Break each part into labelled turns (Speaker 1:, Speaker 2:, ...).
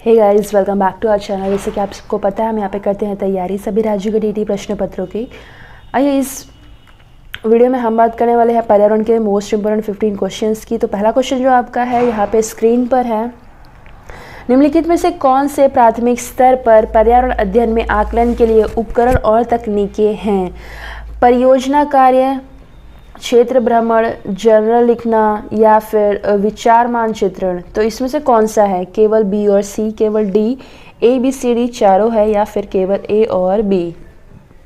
Speaker 1: Hey guys, welcome back to our channel. जैसे कि आप सबको पता है, हम यहाँ पे करते हैं तैयारी सभी राज्यों के टीटी प्रश्न पत्रों की। आइए इस वीडियो में हम बात करने वाले हैं पर्यावरण के मोस्ट इंपोर्टेंट 15 क्वेश्चंस की। तो पहला क्वेश्चन जो आपका है यहाँ पे स्क्रीन पर है, निम्नलिखित में से कौन से प्राथमिक स्तर पर पर्यावरण अध्ययन में आकलन के लिए उपकरण और तकनीकें हैं? परियोजना कार्य, क्षेत्र भ्रमण, जर्नल लिखना या फिर विचार मानचित्रण। तो इसमें से कौन सा है? केवल बी और सी, केवल D, A B C D चारों है या फिर केवल ए और बी?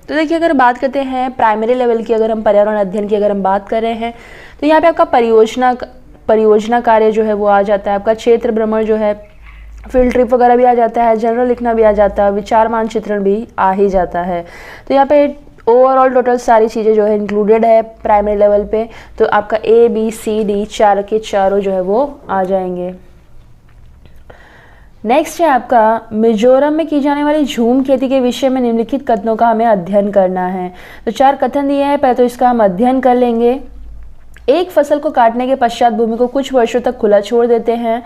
Speaker 1: तो देखिए, अगर बात करते हैं प्राइमरी लेवल की, अगर हम पर्यावरण अध्ययन की अगर हम बात कर रहे हैं तो यहाँ पे आपका परियोजना कार्य जो है वो आ जाता है, आपका क्षेत्र भ्रमण जो है, फील्ड ट्रिप वगैरह भी आ जाता है, जर्नल लिखना भी आ जाता है, विचार मानचित्रण भी आ ही जाता है। तो यहाँ पे ओवरऑल टोटल सारी चीज़ें जो है इंक्लूडेड है प्राइमरी लेवल पे। तो आपका ए बी सी डी चार के चारों जो है वो आ जाएंगे। नेक्स्ट है आपका मिजोरम में की जाने वाली झूम खेती के विषय में निम्नलिखित कथनों का हमें अध्ययन करना है। तो 4 कथन दिए हैं, पहले तो इसका हम अध्ययन कर लेंगे। एक फसल को काटने के पश्चात भूमि को कुछ वर्षों तक खुला छोड़ देते हैं।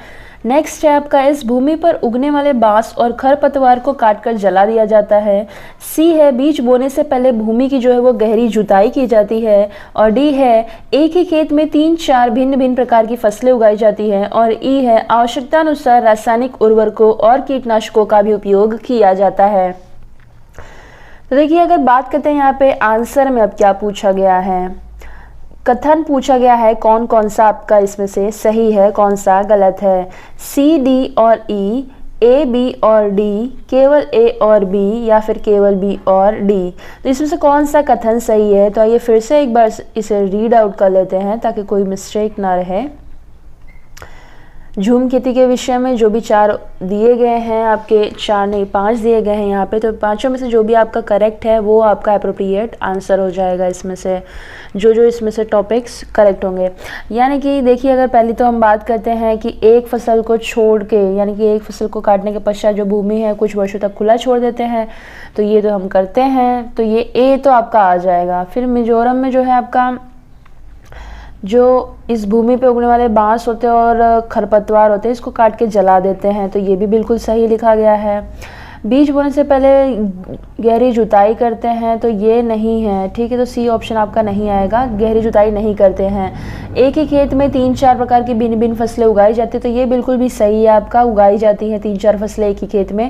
Speaker 1: नेक्स्ट है आपका इस भूमि पर उगने वाले बांस और खरपतवार को काटकर जला दिया जाता है। सी है बीज बोने से पहले भूमि की जो है वो गहरी जुताई की जाती है। और डी है एक ही खेत में 3-4 भिन्न भिन्न प्रकार की फसलें उगाई जाती हैं। और ई है आवश्यकता अनुसार रासायनिक उर्वरकों और कीटनाशकों का भी उपयोग किया जाता है। तो देखिए, अगर बात करते हैं यहाँ पे आंसर में अब क्या पूछा गया है, कथन पूछा गया है, कौन कौन सा आपका इसमें से सही है, कौन सा गलत है? सी, डी और ई, ए, बी और डी, केवल ए और बी या फिर केवल बी और डी? तो इसमें से कौन सा कथन सही है? तो आइए फिर से एक बार इसे रीड आउट कर लेते हैं ताकि कोई मिस्टेक ना रहे। झूम खेती के विषय में जो भी 4 दिए गए हैं, आपके 4 नहीं 5 दिए गए हैं यहाँ पे, तो 5 में से जो भी आपका करेक्ट है वो आपका अप्रोप्रिएट आंसर हो जाएगा। इसमें से जो इसमें से टॉपिक्स करेक्ट होंगे। यानी कि देखिए, अगर पहले तो हम बात करते हैं कि एक फसल को छोड़ के, यानी कि एक फसल को काटने के पश्चात जो भूमि है कुछ वर्षों तक खुला छोड़ देते हैं, तो ये तो हम करते हैं, तो ये ए तो आपका आ जाएगा। फिर मिजोरम में जो है आपका जो इस भूमि पे उगने वाले बांस होते हैं और खरपतवार होते हैं, इसको काट के जला देते हैं, तो ये भी बिल्कुल सही लिखा गया है। बीज बोने से पहले गहरी जुताई करते हैं, तो ये नहीं है, ठीक है। तो सी ऑप्शन आपका नहीं आएगा, गहरी जुताई नहीं करते हैं। एक ही खेत में 3-4 प्रकार की भिन्न भिन्न फसलें उगाई जाती है, तो ये बिल्कुल भी सही है आपका, उगाई जाती हैं 3-4 फसलें एक ही खेत में।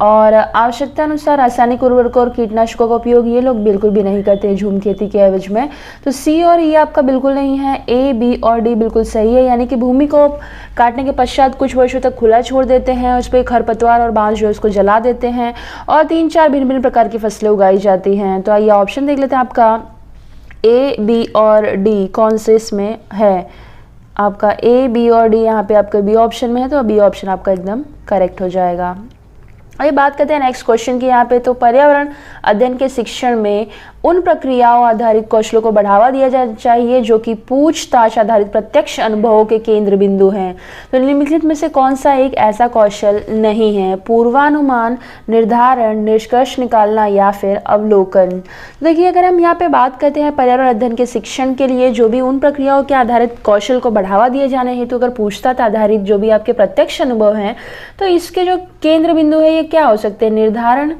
Speaker 1: और आवश्यकता अनुसार रासायनिक उर्वरकों और कीटनाशकों का उपयोग ये लोग बिल्कुल भी नहीं करते हैं झूम खेती के एवज में। तो सी और ई आपका बिल्कुल नहीं है, ए, बी और डी बिल्कुल सही है। यानी कि भूमि को काटने के पश्चात कुछ वर्षों तक खुला छोड़ देते हैं, उस पर खरपतवार और बांस जो है उसको जला देते हैं और 3-4 भिन्न भिन्न प्रकार की फसलें उगाई जाती हैं। तो आइए ऑप्शन देख लेते हैं, आपका ए, बी और डी कौन से इसमें है? आपका ए, बी और डी यहाँ पे आपका बी ऑप्शन में है, तो बी ऑप्शन आपका एकदम करेक्ट हो जाएगा। आइए बात करते हैं नेक्स्ट क्वेश्चन की यहाँ पे। तो पर्यावरण अध्ययन के शिक्षण में उन प्रक्रियाओं आधारित कौशलों को बढ़ावा दिया जाना चाहिए जो कि पूछताछ आधारित प्रत्यक्ष अनुभवों के केंद्र बिंदु हैं। तो निम्नलिखित में से कौन सा एक ऐसा कौशल नहीं है? पूर्वानुमान, निर्धारण, निष्कर्ष निकालना या फिर अवलोकन? देखिए, अगर हम यहाँ पे बात करते हैं पर्यावरण अध्ययन के शिक्षण के लिए जो भी उन प्रक्रियाओं के आधारित कौशल को बढ़ावा दिए जाने हेतु अगर पूछताछ आधारित जो भी आपके प्रत्यक्ष अनुभव हैं, तो इसके जो केंद्र बिंदु है ये क्या हो सकते हैं? निर्धारण,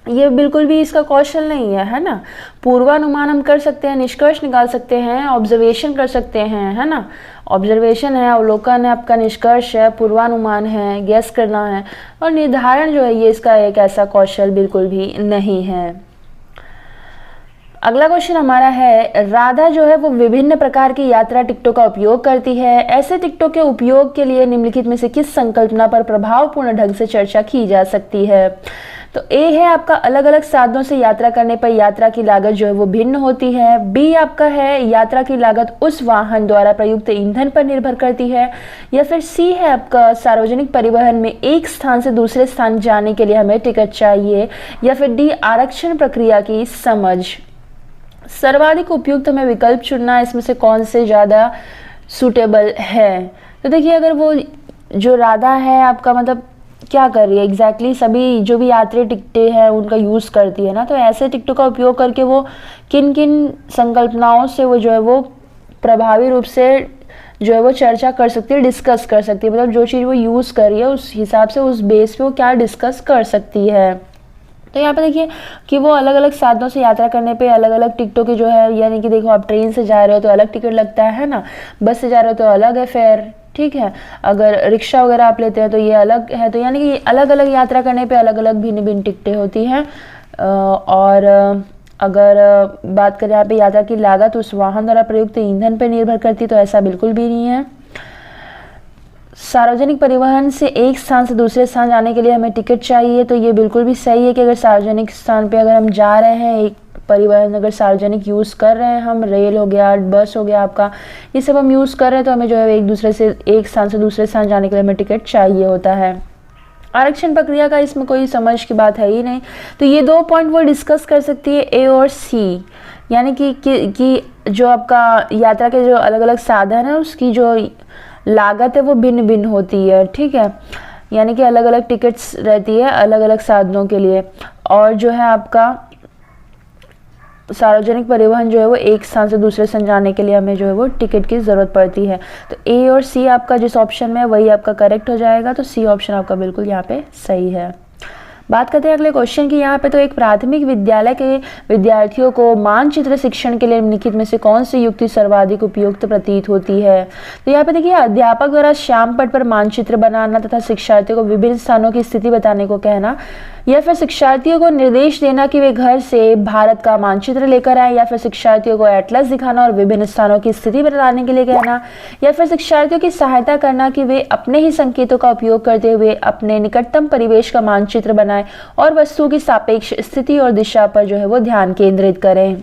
Speaker 1: ये बिल्कुल भी इसका कौशल नहीं है ना। पूर्वानुमान हम कर सकते हैं, निष्कर्ष निकाल सकते हैं, ऑब्जर्वेशन कर सकते हैं, है ना। ऑब्जर्वेशन है, अवलोकन है, आपका निष्कर्ष है, पूर्वानुमान है, गैस करना है, और निर्धारण जो है ये इसका एक ऐसा कौशल बिल्कुल भी नहीं है। अगला क्वेश्चन हमारा है, राधा जो है वो विभिन्न प्रकार की यात्रा टिकटों का उपयोग करती है। ऐसे टिकटों के उपयोग के लिए निम्नलिखित में से किस संकल्पना पर प्रभावपूर्ण ढंग से चर्चा की जा सकती है? तो ए है आपका अलग अलग साधनों से यात्रा करने पर यात्रा की लागत जो है वो भिन्न होती है। बी आपका है यात्रा की लागत उस वाहन द्वारा प्रयुक्त ईंधन पर निर्भर करती है। या फिर सी है आपका सार्वजनिक परिवहन में एक स्थान से दूसरे स्थान जाने के लिए हमें टिकट चाहिए। या फिर डी आरक्षण प्रक्रिया की समझ। सर्वाधिक उपयुक्त हमें विकल्प चुनना है, इसमें से कौन से ज़्यादा सूटेबल है? तो देखिए, अगर वो जो राधा है आपका मतलब क्या कर रही है एग्जैक्टली सभी जो भी यात्री टिकटें हैं उनका यूज़ करती है ना, तो ऐसे टिकटों का उपयोग करके वो किन किन संकल्पनाओं से वो जो है वो प्रभावी रूप से जो है वो चर्चा कर सकती है, डिस्कस कर सकती है, मतलब जो चीज़ वो यूज़ कर रही है उस हिसाब से, उस बेस पे वो क्या डिस्कस कर सकती है। तो यहाँ पे देखिए कि वो अलग अलग साधनों से यात्रा करने पे अलग अलग टिकटों की जो है, यानी कि देखो आप ट्रेन से जा रहे हो तो अलग टिकट लगता है ना, बस से जा रहे हो तो अलग है फेयर, ठीक है, अगर रिक्शा वगैरह आप लेते हैं तो ये अलग है। तो यानी कि अलग अलग यात्रा करने पे अलग अलग भिन्न भिन्न टिकटें होती हैं। और अगर बात करें यहाँ पे यात्रा की लागत उस वाहन द्वारा प्रयुक्त ईंधन पर निर्भर करती, तो ऐसा बिल्कुल भी नहीं है। सार्वजनिक परिवहन से एक स्थान से दूसरे स्थान जाने के लिए हमें टिकट चाहिए, तो ये बिल्कुल भी सही है कि अगर सार्वजनिक स्थान पे अगर हम जा रहे हैं, एक परिवहन अगर सार्वजनिक यूज़ कर रहे हैं हम, रेल हो गया, बस हो गया आपका, ये सब हम यूज़ कर रहे हैं, तो हमें जो है एक स्थान से दूसरे स्थान जाने के लिए हमें टिकट चाहिए होता है। आरक्षण प्रक्रिया का इसमें कोई समझ की बात है ही नहीं। तो ये 2 पॉइंट वो डिस्कस कर सकती है, ए और सी, यानी कि जो आपका यात्रा के जो अलग अलग साधन है उसकी जो लागत है वो भिन्न भिन्न होती है, ठीक है, यानी कि अलग अलग टिकट्स रहती है अलग अलग साधनों के लिए। और जो है आपका सार्वजनिक परिवहन जो है वो एक स्थान से दूसरे स्थान जाने के लिए हमें जो है वो टिकट की ज़रूरत पड़ती है। तो ए और सी आपका जिस ऑप्शन में है वही आपका करेक्ट हो जाएगा, तो सी ऑप्शन आपका बिल्कुल यहाँ पे सही है। बात करते हैं अगले क्वेश्चन की। यहाँ पे तो एक प्राथमिक विद्यालय के विद्यार्थियों को मानचित्र शिक्षण के लिए निम्नलिखित में से कौन सी युक्ति सर्वाधिक उपयुक्त प्रतीत होती है। तो यहाँ पे देखिए अध्यापक द्वारा श्याम पट पर मानचित्र बनाना तथा शिक्षार्थियों को विभिन्न स्थानों की स्थिति बताने को कहना, या फिर शिक्षार्थियों को निर्देश देना कि वे घर से भारत का मानचित्र लेकर आए, या फिर शिक्षार्थियों को एटलस दिखाना और विभिन्न स्थानों की स्थिति बताने के लिए कहना, या फिर शिक्षार्थियों की सहायता करना कि वे अपने ही संकेतों का उपयोग करते हुए अपने निकटतम परिवेश का मानचित्र बनाएं और वस्तुओं की सापेक्ष स्थिति और दिशा पर जो है वो ध्यान केंद्रित करें।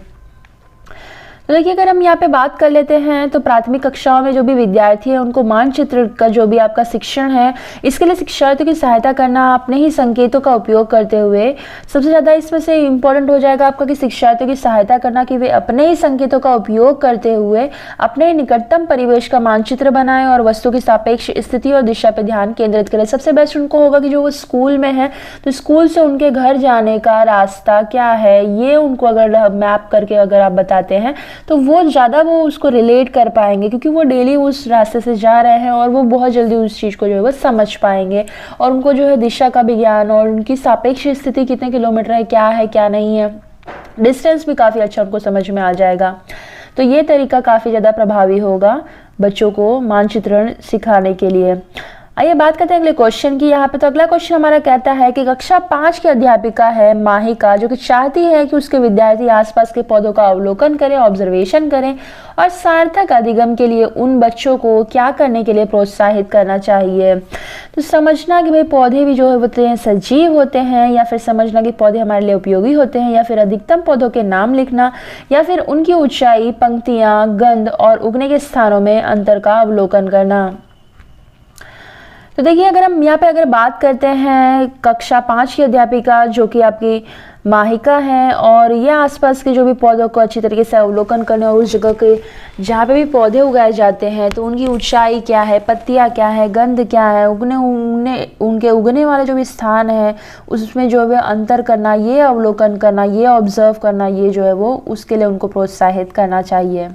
Speaker 1: तो देखिए अगर हम यहाँ पे बात कर लेते हैं तो प्राथमिक कक्षाओं में जो भी विद्यार्थी है उनको मानचित्र का जो भी आपका शिक्षण है, इसके लिए शिक्षार्थियों की सहायता करना अपने ही संकेतों का उपयोग करते हुए, सबसे ज़्यादा इसमें से इम्पोर्टेंट हो जाएगा आपका कि शिक्षार्थियों की सहायता करना कि वे अपने ही संकेतों का उपयोग करते हुए अपने निकटतम परिवेश का मानचित्र बनाएं और वस्तु की सापेक्ष स्थिति और दिशा पर ध्यान केंद्रित करें। सबसे बेस्ट उनको होगा कि जो वो स्कूल में है तो स्कूल से उनके घर जाने का रास्ता क्या है ये उनको अगर मैप करके अगर आप बताते हैं तो वो ज़्यादा वो उसको रिलेट कर पाएंगे, क्योंकि वो डेली उस रास्ते से जा रहे हैं और वो बहुत जल्दी उस चीज़ को जो है वो समझ पाएंगे और उनको जो है दिशा का भी ज्ञान और उनकी सापेक्ष स्थिति कितने किलोमीटर है क्या नहीं है, डिस्टेंस भी काफ़ी अच्छा उनको समझ में आ जाएगा। तो ये तरीका काफ़ी ज़्यादा प्रभावी होगा बच्चों को मानचित्रण सिखाने के लिए। आइए बात करते हैं अगले क्वेश्चन की। यहाँ पे तो अगला क्वेश्चन हमारा कहता है कि कक्षा 5 की अध्यापिका है माहिका, जो कि चाहती है कि उसके विद्यार्थी आसपास के पौधों का अवलोकन करें, ऑब्जर्वेशन करें और सार्थक अधिगम के लिए उन बच्चों को क्या करने के लिए प्रोत्साहित करना चाहिए। तो समझना कि भाई पौधे भी जो होते हैं सजीव होते हैं, या फिर समझना कि पौधे हमारे लिए उपयोगी होते हैं, या फिर अधिकतम पौधों के नाम लिखना, या फिर उनकी ऊंचाई, पंक्तियां, गंध और उगने के स्थानों में अंतर का अवलोकन करना। तो देखिए अगर हम यहाँ पे अगर बात करते हैं कक्षा 5 की अध्यापिका जो कि आपकी माहिका है, और ये आसपास के जो भी पौधों को अच्छी तरीके से अवलोकन करने और उस जगह के जहाँ पे भी पौधे उगाए जाते हैं तो उनकी ऊंचाई क्या है, पत्तियाँ क्या है, गंध क्या है, उनके उगने वाले जो भी स्थान है उसमें जो है अंतर करना, ये अवलोकन करना, ये ऑब्जर्व करना, ये जो है वो उसके लिए उनको प्रोत्साहित करना चाहिए।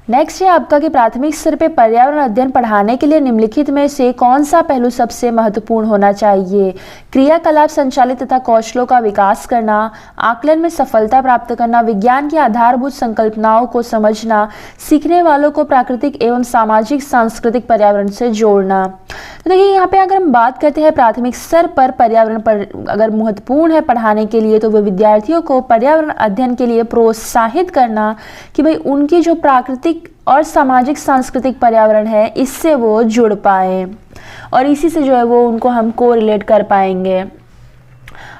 Speaker 1: नेक्स्ट है आपका कि प्राथमिक स्तर पे पर्यावरण अध्ययन पढ़ाने के लिए निम्नलिखित में से कौन सा पहलू सबसे महत्वपूर्ण होना चाहिए। क्रियाकलाप संचालित तथा कौशलों का विकास करना, आकलन में सफलता प्राप्त करना, विज्ञान की आधारभूत संकल्पनाओं को समझना, सीखने वालों को प्राकृतिक एवं सामाजिक सांस्कृतिक पर्यावरण से जोड़ना। तो देखिए यहाँ पे अगर हम बात करते हैं प्राथमिक स्तर पर पर्यावरण पर अगर महत्वपूर्ण है पढ़ाने के लिए, तो वह विद्यार्थियों को पर्यावरण अध्ययन के लिए प्रोत्साहित करना कि भाई उनकी जो प्राकृतिक और सामाजिक सांस्कृतिक पर्यावरण है इससे वो जुड़ पाए और इसी से जो है वो उनको हम कोरिलेट कर पाएंगे।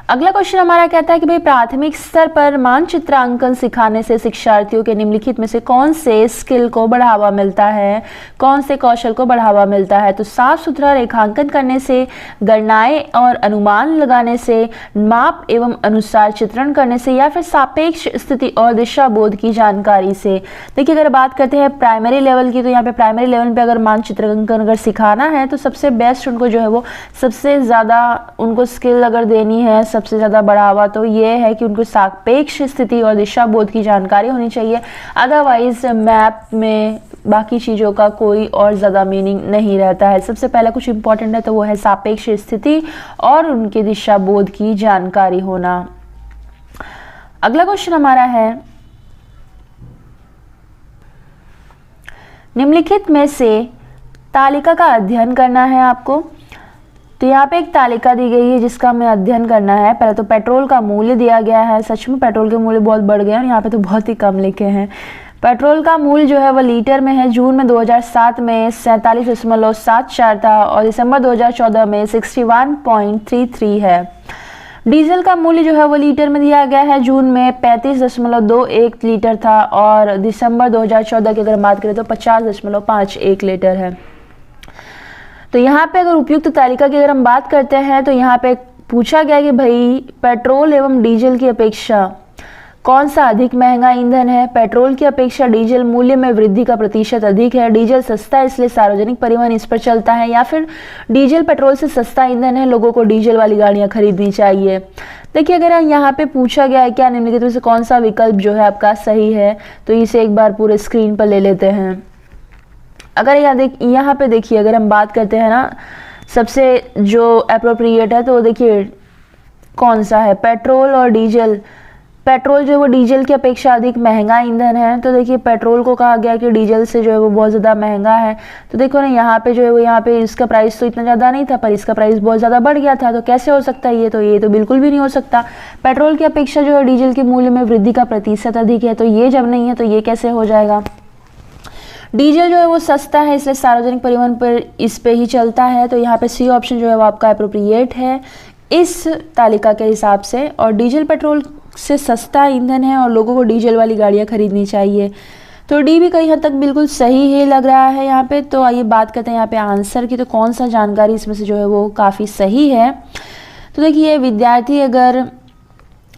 Speaker 1: अगला क्वेश्चन हमारा कहता है कि भाई प्राथमिक स्तर पर मानचित्रांकन सिखाने से शिक्षार्थियों के निम्नलिखित में से कौन से स्किल को बढ़ावा मिलता है, कौन से कौशल को बढ़ावा मिलता है। तो साफ सुथरा रेखांकन करने से, गणनाएं और अनुमान लगाने से, माप एवं अनुसार चित्रण करने से, या फिर सापेक्ष स्थिति और दिशा बोध की जानकारी से। देखिए अगर बात करते हैं प्राइमरी लेवल की, तो यहाँ पे प्राइमरी लेवल पे अगर मानचित्रांकन अगर सिखाना है तो सबसे बेस्ट उनको जो है वो सबसे ज़्यादा उनको स्किल अगर देनी है, सबसे ज़्यादा बढ़ावा तो ये है कि उनको सापेक्ष स्थिति और दिशा बोध की जानकारी होनी चाहिए। अदरवाइज मैप में बाकी चीज़ों का कोई और ज़्यादा मीनिंग नहीं रहता है। सबसे पहला कुछ इंपॉर्टेंट है तो वो है सापेक्ष स्थिति और उनके दिशा बोध की जानकारी होना। अगला क्वेश्चन हमारा है, निम्नलिखित में से तालिका का अध्ययन करना है आपको। तो यहाँ पे एक तालिका दी गई है जिसका हमें अध्ययन करना है। पहले तो पेट्रोल का मूल्य दिया गया है, सच में पेट्रोल के मूल्य बहुत बढ़ गए हैं और यहाँ पे तो बहुत ही कम लिखे हैं। पेट्रोल का मूल्य जो है वह लीटर में है। जून में 2007 में 47.74 था और दिसंबर 2014 में 61.33 है। डीजल का मूल्य जो है वो लीटर में दिया गया है। जून में 35.21 लीटर था और दिसंबर 2014 की अगर बात करें तो 50.51 लीटर है। तो यहाँ पे अगर उपयुक्त तालिका की अगर हम बात करते हैं तो यहाँ पे पूछा गया कि भाई पेट्रोल एवं डीजल की अपेक्षा कौन सा अधिक महंगा ईंधन है। पेट्रोल की अपेक्षा डीजल मूल्य में वृद्धि का प्रतिशत अधिक है। डीजल सस्ता है इसलिए सार्वजनिक परिवहन इस पर चलता है, या फिर डीजल पेट्रोल से सस्ता ईंधन है, लोगों को डीजल वाली गाड़ियां खरीदनी चाहिए। देखिए अगर यहाँ पे पूछा गया है क्या निम्नलिखित में से कौन सा विकल्प जो है आपका सही है, तो इसे एक बार पूरे स्क्रीन पर ले लेते हैं। अगर यहाँ पे देखिए अगर हम बात करते हैं ना सबसे जो अप्रोप्रिएट है तो देखिए कौन सा है, पेट्रोल और डीजल। पेट्रोल जो है वो डीजल की अपेक्षा अधिक महंगा ईंधन है। तो देखिए पेट्रोल को कहा गया कि डीजल से जो है वो बहुत ज़्यादा महंगा है। तो देखो ना यहाँ पे जो है वो यहाँ पे इसका प्राइस तो इतना ज़्यादा नहीं था पर इसका प्राइस बहुत ज़्यादा बढ़ गया था। तो कैसे हो सकता है ये तो बिल्कुल भी नहीं हो सकता। पेट्रोल की अपेक्षा जो है डीजल के मूल्य में वृद्धि का प्रतिशत अधिक है, तो ये जब नहीं है तो ये कैसे हो जाएगा। डीजल जो है वो सस्ता है इसलिए सार्वजनिक परिवहन पर इस पे ही चलता है। तो यहाँ पे सी ऑप्शन जो है वो आपका अप्रोप्रिएट है इस तालिका के हिसाब से। और डीजल पेट्रोल से सस्ता ईंधन है और लोगों को डीजल वाली गाड़ियाँ खरीदनी चाहिए। तो डी भी कहीं हद तक बिल्कुल सही ही लग रहा है यहाँ पे। तो आइए बात करते हैं यहाँ पे आंसर की, तो कौन सा जानकारी इसमें से जो है वो काफ़ी सही है। तो देखिए विद्यार्थी अगर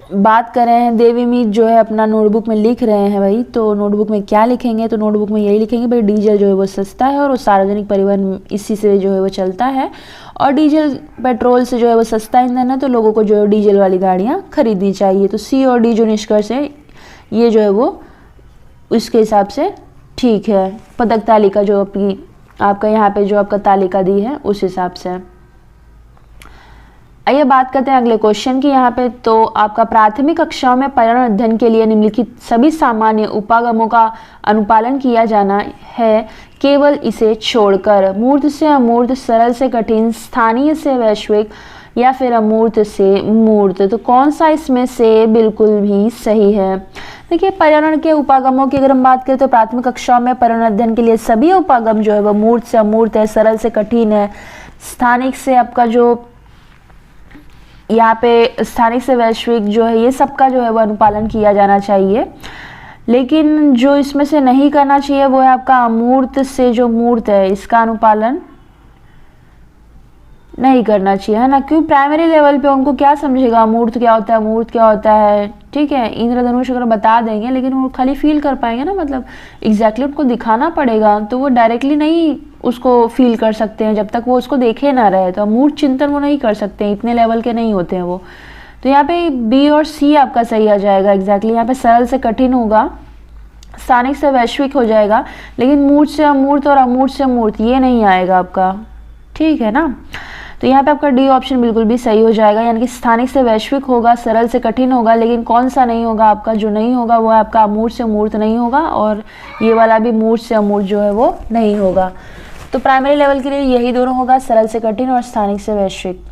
Speaker 1: बात करें देवीमीत जो है अपना नोटबुक में लिख रहे हैं भाई, तो नोटबुक में क्या लिखेंगे, तो नोटबुक में यही लिखेंगे भाई डीजल जो है वो सस्ता है और वो सार्वजनिक परिवहन इसी से जो है वो चलता है और डीजल पेट्रोल से जो है वो सस्ता ईंधन है, तो लोगों को जो है डीजल वाली गाड़ियाँ खरीदनी चाहिए। तो सी और डी जो निष्कर्ष है ये जो है वो उसके हिसाब से ठीक है। पदक तालिका जो आपका यहाँ पे जो आपका तालिका दी है उस हिसाब से। आइए बात करते हैं अगले क्वेश्चन की यहाँ पे। तो आपका प्राथमिक कक्षाओं में पर्यावरण अध्ययन के लिए निम्नलिखित सभी सामान्य उपागमों का अनुपालन किया जाना है केवल इसे छोड़कर। मूर्त से अमूर्त, सरल से कठिन, स्थानीय से वैश्विक या फिर अमूर्त से मूर्त। तो कौन सा इसमें से बिल्कुल भी सही है। देखिए पर्यावरण के उपागमों की अगर हम बात करें तो प्राथमिक कक्षाओं में पर्यावरण अध्ययन के लिए सभी उपागम जो है वह मूर्त से अमूर्त है, सरल से कठिन है, स्थानिक से आपका जो यहाँ पे स्थानिक से वैश्विक जो है ये सबका जो है वो अनुपालन किया जाना चाहिए। लेकिन जो इसमें से नहीं करना चाहिए वो है आपका अमूर्त से जो मूर्त है इसका अनुपालन नहीं करना चाहिए, है ना। क्यों प्राइमरी लेवल पे उनको क्या समझेगा अमूर्त क्या होता है, मूर्त क्या होता है। ठीक है इंद्रधनुष अगर बता देंगे लेकिन वो खाली फील कर पाएंगे ना, मतलब एग्जैक्टली उनको दिखाना पड़ेगा तो वो डायरेक्टली नहीं उसको फील कर सकते हैं जब तक वो उसको देखे ना रहे। तो अमूर्त चिंतन वो नहीं कर सकते हैं, इतने लेवल के नहीं होते हैं वो। तो यहाँ पे बी और सी आपका सही आ जाएगा एग्जैक्टली। यहाँ पे सरल से कठिन होगा, स्थानिक से वैश्विक हो जाएगा, लेकिन मूर्त से अमूर्त और अमूर्त से मूर्त ये नहीं आएगा आपका। ठीक है ना। तो यहाँ पे आपका डी ऑप्शन बिल्कुल भी सही हो जाएगा, यानी कि स्थानिक से वैश्विक होगा, सरल से कठिन होगा, लेकिन कौन सा नहीं होगा आपका, जो नहीं होगा वो है आपका अमूर्त से मूर्त नहीं होगा और ये वाला भी मूर्त से अमूर्त जो है वो नहीं होगा। तो प्राइमरी लेवल के लिए यही दोनों होगा, सरल से कठिन और स्थानिक से वैश्विक।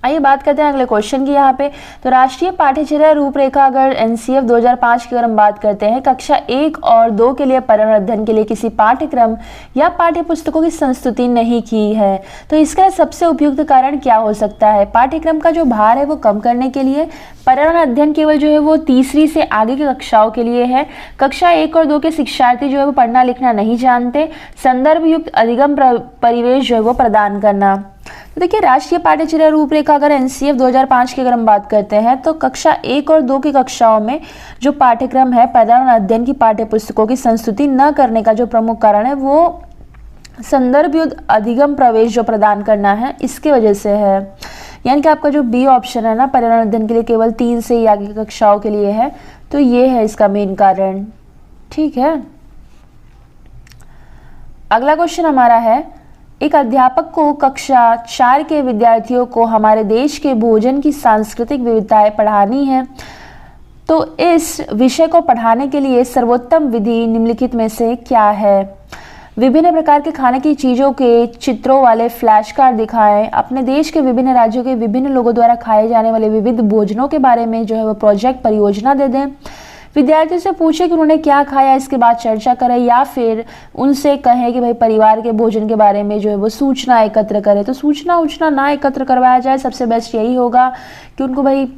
Speaker 1: आइए बात करते हैं अगले क्वेश्चन की यहाँ पे। तो राष्ट्रीय पाठ्यचर्या रूपरेखा अगर एनसीएफ 2005 की अगर हम बात करते हैं कक्षा 1 और 2 के लिए पर्यावरण अध्ययन के लिए किसी पाठ्यक्रम या पाठ्य पुस्तकों की संस्तुति नहीं की है, तो इसका सबसे उपयुक्त कारण क्या हो सकता है। पाठ्यक्रम का जो भार है वो कम करने के लिए, पर्यावरण अध्ययन केवल जो है वो तीसरी से आगे की कक्षाओं के लिए है, कक्षा 1 और 2 के शिक्षार्थी जो है वो पढ़ना लिखना नहीं जानते, संदर्भ युक्त अधिगम परिवेश जो है वो प्रदान करना। तो देखिए राष्ट्रीय पाठ्यचर्या रूपरेखा अगर एनसीएफ 2005 की अगर हम बात करते हैं तो कक्षा 1 और 2 की कक्षाओं में जो पाठ्यक्रम है पर्यावरण अध्ययन की पाठ्य पुस्तकों की संस्तुति न करने का जो प्रमुख कारण है वो संदर्भ युक्त अधिगम प्रवेश जो प्रदान करना है इसके वजह से है। यानी कि आपका जो बी ऑप्शन है ना, पर्यावरण अध्ययन के लिए केवल 3 से आगे की कक्षाओं के लिए है, तो ये है इसका मेन कारण। ठीक है, अगला क्वेश्चन हमारा है, एक अध्यापक को कक्षा 4 के विद्यार्थियों को हमारे देश के भोजन की सांस्कृतिक विविधताएं पढ़ानी है, तो इस विषय को पढ़ाने के लिए सर्वोत्तम विधि निम्नलिखित में से क्या है? विभिन्न प्रकार के खाने की चीज़ों के चित्रों वाले फ्लैश कार्ड दिखाएं, अपने देश के विभिन्न राज्यों के विभिन्न लोगों द्वारा खाए जाने वाले विविध भोजनों के बारे में जो है वो प्रोजेक्ट परियोजना दे दें। विद्यार्थियों से पूछे कि उन्होंने क्या खाया, इसके बाद चर्चा करें, या फिर उनसे कहें कि भाई परिवार के भोजन के बारे में जो है वो सूचना एकत्र करें। तो सूचना ना एकत्र करवाया जाए, सबसे बेस्ट यही होगा कि उनको भाई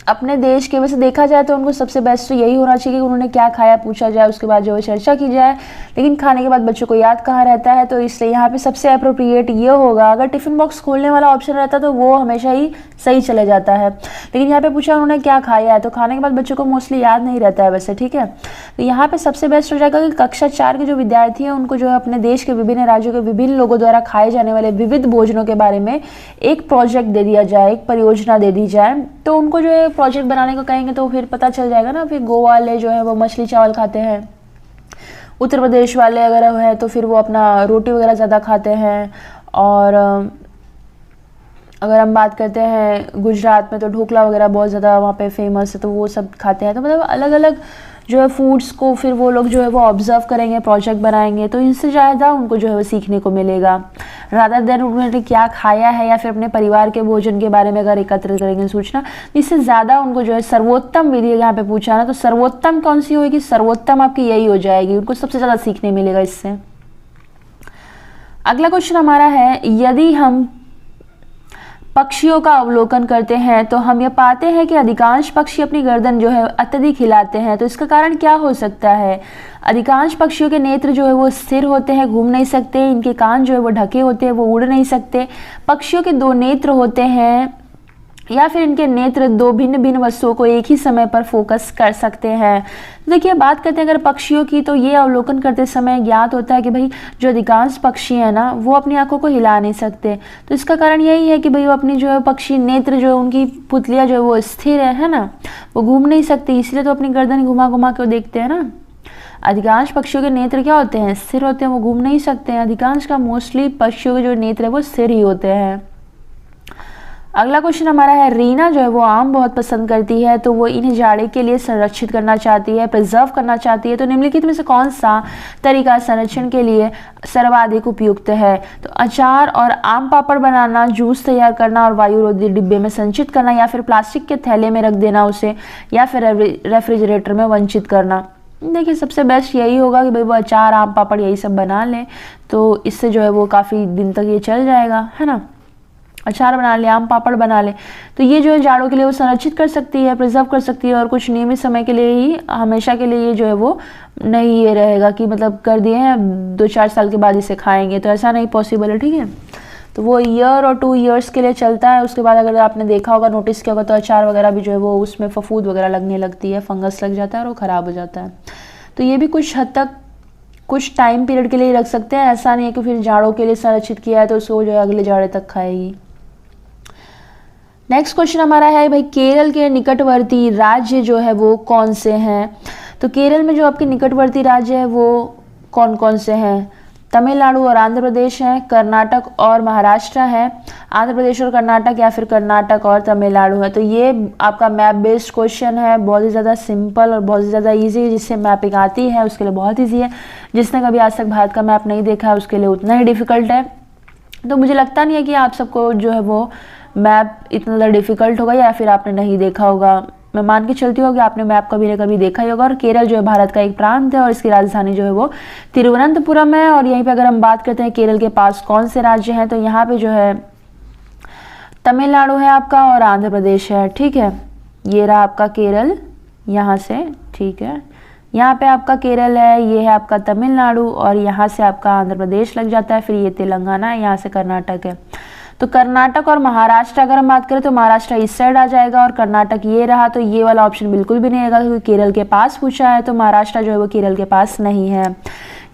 Speaker 1: अपने देश के, वैसे देखा जाए तो उनको सबसे बेस्ट तो यही होना चाहिए कि उन्होंने क्या खाया पूछा जाए, उसके बाद जो है चर्चा की जाए। लेकिन खाने के बाद बच्चों को याद कहाँ रहता है, तो इसलिए यहाँ पे सबसे अप्रोप्रिएट ये होगा, अगर टिफिन बॉक्स खोलने वाला ऑप्शन रहता तो वो हमेशा ही सही चले जाता है। लेकिन यहाँ पे पूछा उन्होंने क्या खाया है, तो खाने के बाद बच्चों को मोस्टली याद नहीं रहता है वैसे। ठीक है, तो यहाँ पे सबसे बेस्ट हो जाएगा कि कक्षा 4 के जो विद्यार्थी हैं उनको जो है अपने देश के विभिन्न राज्यों के विभिन्न लोगों द्वारा खाए जाने वाले विविध भोजनों के बारे में एक प्रोजेक्ट दे दिया जाए, एक परियोजना दे दी जाए। तो उनको जो है प्रोजेक्ट बनाने को कहेंगे तो फिर पता चल जाएगा ना, फिर गोवा वाले जो है वो मछली चावल खाते हैं, उत्तर प्रदेश वाले अगर है तो फिर वो अपना रोटी वगैरह ज़्यादा खाते हैं, और अगर हम बात करते हैं गुजरात में तो ढोकला वगैरह बहुत ज़्यादा वहाँ पे फेमस है, तो वो सब खाते हैं। तो मतलब अलग अलग जो है फूड्स को फिर वो लोग जो है वो ऑब्जर्व करेंगे, प्रोजेक्ट बनाएंगे, तो इनसे ज़्यादा उनको जो है वो सीखने को मिलेगा, रादर देन उन्होंने क्या खाया है या फिर अपने परिवार के भोजन के बारे में अगर एकत्र करेंगे सूचना, इससे ज़्यादा उनको जो है सर्वोत्तम विधि यहाँ पे पूछा ना, तो सर्वोत्तम कौन सी होगी? सर्वोत्तम आपकी यही हो जाएगी, उनको सबसे ज़्यादा सीखने मिलेगा इससे। अगला क्वेश्चन हमारा है, यदि हम पक्षियों का अवलोकन करते हैं तो हम यह पाते हैं कि अधिकांश पक्षी अपनी गर्दन जो है अत्यधिक हिलाते हैं, तो इसका कारण क्या हो सकता है? अधिकांश पक्षियों के नेत्र जो है वो स्थिर होते हैं, घूम नहीं सकते, इनके कान जो है वो ढके होते हैं, वो उड़ नहीं सकते, पक्षियों के 2 नेत्र होते हैं, या फिर इनके नेत्र 2 भिन्न भिन्न वस्तुओं को एक ही समय पर फोकस कर सकते हैं। देखिए बात करते हैं अगर पक्षियों की, तो ये अवलोकन करते समय ज्ञात होता है कि भाई जो अधिकांश पक्षी हैं ना वो अपनी आंखों को हिला नहीं सकते, तो इसका कारण यही है कि भाई वो अपनी जो है पक्षी नेत्र जो है उनकी पुतलियाँ जो है वो स्थिर है ना, वो घूम नहीं सकती, इसलिए तो अपनी गर्दन घुमा घुमा के देखते हैं ना। अधिकांश पक्षियों के नेत्र क्या होते हैं? स्थिर होते हैं, वो घूम नहीं सकते हैं। अधिकांश का मोस्टली पक्षियों के जो नेत्र है वो स्थिर ही होते हैं। अगला क्वेश्चन हमारा है, रीना जो है वो आम बहुत पसंद करती है, तो वो इन्हें जाड़े के लिए संरक्षित करना चाहती है, प्रिजर्व करना चाहती है, तो निम्नलिखित में से कौन सा तरीका संरक्षण के लिए सर्वाधिक उपयुक्त है? तो अचार और आम पापड़ बनाना, जूस तैयार करना और वायुरोधी डिब्बे में संचित करना, या फिर प्लास्टिक के थैले में रख देना उसे, या फिर रेफ्रिजरेटर में वंचित करना। देखिए सबसे बेस्ट यही होगा कि भाई वो अचार आम पापड़ यही सब बना लें, तो इससे जो है वो काफ़ी दिन तक ये चल जाएगा, है ना। अचार बना ले, आम पापड़ बना ले, तो ये जो है जाड़ों के लिए वो संरक्षित कर सकती है, प्रिजर्व कर सकती है, और कुछ नियमित समय के लिए ही, हमेशा के लिए ये जो है वो नहीं ये रहेगा कि मतलब कर दिए हैं 2-4 साल के बाद इसे खाएंगे, तो ऐसा नहीं पॉसिबल है। ठीक है, तो वो ईयर और 2 ईयर्स के लिए चलता है। उसके बाद अगर आपने देखा होगा, नोटिस किया होगा, तो अचार वगैरह भी जो है वो उसमें फफूंद वगैरह लगने लगती है, फंगस लग जाता है और वो ख़राब हो जाता है। तो ये भी कुछ हद तक कुछ टाइम पीरियड के लिए रख सकते हैं, ऐसा नहीं है कि फिर जाड़ों के लिए संरक्षित किया है तो उसको जो है अगले जाड़े तक खाएगी। नेक्स्ट क्वेश्चन हमारा है, भाई केरल के निकटवर्ती राज्य जो है वो कौन से हैं? तो केरल में जो आपके निकटवर्ती राज्य है वो कौन कौन से हैं? तमिलनाडु और आंध्र प्रदेश है, कर्नाटक और महाराष्ट्र है, आंध्र प्रदेश और कर्नाटक, या फिर कर्नाटक और तमिलनाडु है। तो ये आपका मैप बेस्ड क्वेश्चन है, बहुत ही ज़्यादा सिंपल और बहुत ही ज़्यादा ईजी है। जिससे मैपिंग आती है उसके लिए बहुत ईजी है, जिसने कभी आज तक भारत का मैप नहीं देखा है उसके लिए उतना ही डिफ़िकल्ट है। तो मुझे लगता नहीं है कि आप सबको जो है वो मैप इतना ज़्यादा डिफ़िकल्ट होगा, या फिर आपने नहीं देखा होगा। मैं मान के चलती हूँ कि आपने मैप कभी ना कभी देखा ही होगा। और केरल जो है भारत का एक प्रांत है और इसकी राजधानी जो है वो तिरुवनंतपुरम है। और यहीं पे अगर हम बात करते हैं केरल के पास कौन से राज्य हैं, तो यहाँ पे जो है तमिलनाडु है आपका और आंध्र प्रदेश है। ठीक है, ये रहा आपका केरल यहाँ से। ठीक है, यहाँ पे आपका केरल है, ये है आपका तमिलनाडु, और यहाँ से आपका आंध्र प्रदेश लग जाता है, फिर ये तेलंगाना है, यहाँ से कर्नाटक है। तो कर्नाटक और महाराष्ट्र अगर हम बात करें तो महाराष्ट्र इस साइड आ जाएगा और कर्नाटक ये रहा। तो ये वाला ऑप्शन बिल्कुल भी नहीं आएगा क्योंकि केरल के पास पूछा है, तो महाराष्ट्र जो है वो केरल के पास नहीं है।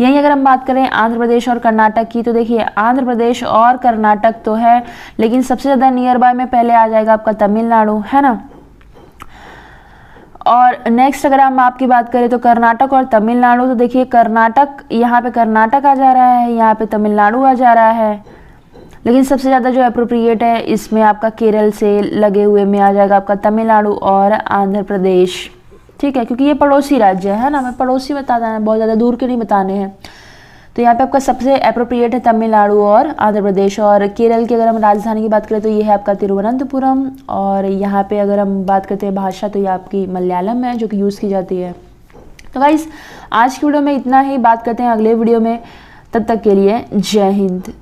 Speaker 1: यहीं अगर हम बात करें आंध्र प्रदेश और कर्नाटक की, तो देखिए आंध्र प्रदेश और कर्नाटक तो है, लेकिन सबसे ज़्यादा नियर बाय में पहले आ जाएगा आपका तमिलनाडु, है ना। और नेक्स्ट अगर हम आपकी बात करें तो कर्नाटक और तमिलनाडु, तो देखिए कर्नाटक, यहाँ पे कर्नाटक आ जा रहा है, यहाँ पे तमिलनाडु आ जा रहा है, लेकिन सबसे ज़्यादा जो अप्रोप्रिएट है इसमें आपका केरल से लगे हुए में आ जाएगा आपका तमिलनाडु और आंध्र प्रदेश, ठीक है, क्योंकि ये पड़ोसी राज्य है ना, हमें पड़ोसी बताना है, बहुत ज़्यादा दूर के नहीं बताने हैं। तो यहाँ पे आपका सबसे अप्रोप्रिएट है तमिलनाडु और आंध्र प्रदेश। और केरल की अगर हम राजधानी की बात करें तो ये है आपका तिरुवनंतपुरम। और यहाँ पे अगर हम बात करते हैं भाषा, तो ये आपकी मलयालम है जो कि यूज़ की जाती है। तो गाइस आज की वीडियो में इतना ही, बात करते हैं अगले वीडियो में, तब तक के लिए जय हिंद।